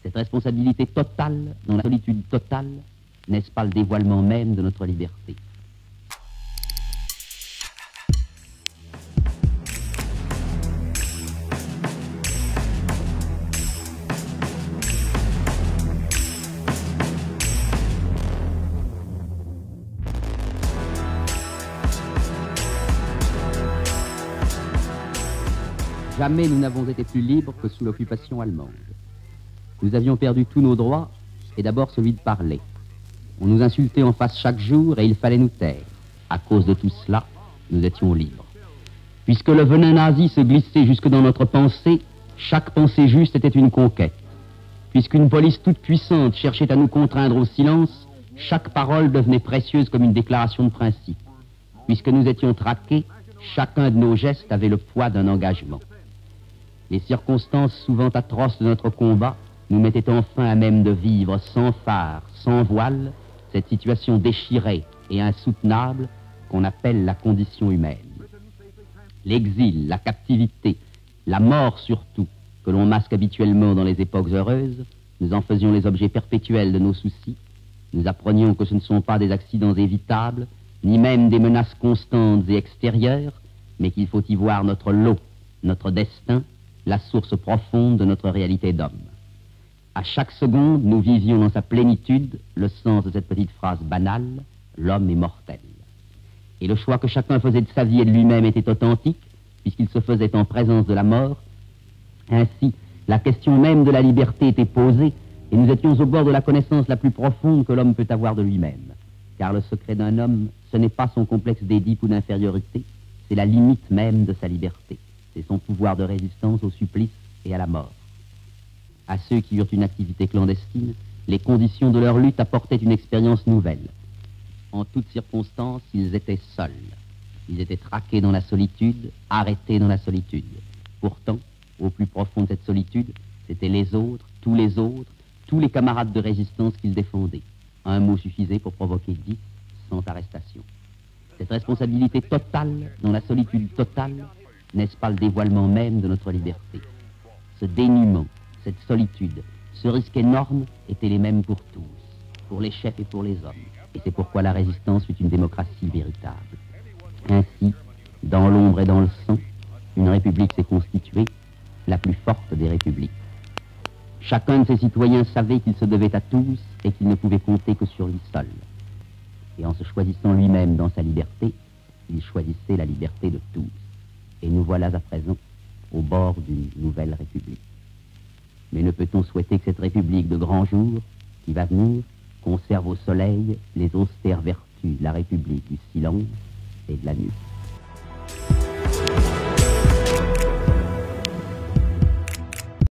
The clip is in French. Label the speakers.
Speaker 1: Cette responsabilité totale, dans la solitude totale, n'est-ce pas le dévoilement même de notre liberté? Jamais nous n'avons été plus libres que sous l'occupation allemande. Nous avions perdu tous nos droits, et d'abord celui de parler. On nous insultait en face chaque jour et il fallait nous taire. À cause de tout cela, nous étions libres. Puisque le venin nazi se glissait jusque dans notre pensée, chaque pensée juste était une conquête. Puisqu'une police toute puissante cherchait à nous contraindre au silence, chaque parole devenait précieuse comme une déclaration de principe. Puisque nous étions traqués, chacun de nos gestes avait le poids d'un engagement. Les circonstances souvent atroces de notre combat nous mettaient enfin à même de vivre sans phare, sans voile, cette situation déchirée et insoutenable qu'on appelle la condition humaine. L'exil, la captivité, la mort surtout, que l'on masque habituellement dans les époques heureuses, nous en faisions les objets perpétuels de nos soucis. Nous apprenions que ce ne sont pas des accidents évitables, ni même des menaces constantes et extérieures, mais qu'il faut y voir notre lot, notre destin, la source profonde de notre réalité d'homme. À chaque seconde, nous vivions dans sa plénitude le sens de cette petite phrase banale, l'homme est mortel. Et le choix que chacun faisait de sa vie et de lui-même était authentique, puisqu'il se faisait en présence de la mort. Ainsi, la question même de la liberté était posée, et nous étions au bord de la connaissance la plus profonde que l'homme peut avoir de lui-même. Car le secret d'un homme, ce n'est pas son complexe d'édipe ou d'infériorité, c'est la limite même de sa liberté. C'est son pouvoir de résistance au supplice et à la mort. À ceux qui eurent une activité clandestine, les conditions de leur lutte apportaient une expérience nouvelle. En toutes circonstances, ils étaient seuls. Ils étaient traqués dans la solitude, arrêtés dans la solitude. Pourtant, au plus profond de cette solitude, c'étaient les autres, tous les camarades de résistance qu'ils défendaient. Un mot suffisait pour provoquer 10 sans arrestation. Cette responsabilité totale, dans la solitude totale, n'est-ce pas le dévoilement même de notre liberté? Ce dénuement, cette solitude, ce risque énorme étaient les mêmes pour tous, pour les chefs et pour les hommes. Et c'est pourquoi la résistance fut une démocratie véritable. Ainsi, dans l'ombre et dans le sang, une république s'est constituée, la plus forte des républiques. Chacun de ses citoyens savait qu'il se devait à tous et qu'il ne pouvait compter que sur lui seul. Et en se choisissant lui-même dans sa liberté, il choisissait la liberté de tous. Et nous voilà à présent au bord d'une nouvelle république. Mais ne peut-on souhaiter que cette république de grand jour, qui va venir, conserve au soleil les austères vertus de la république du silence et de la nuit?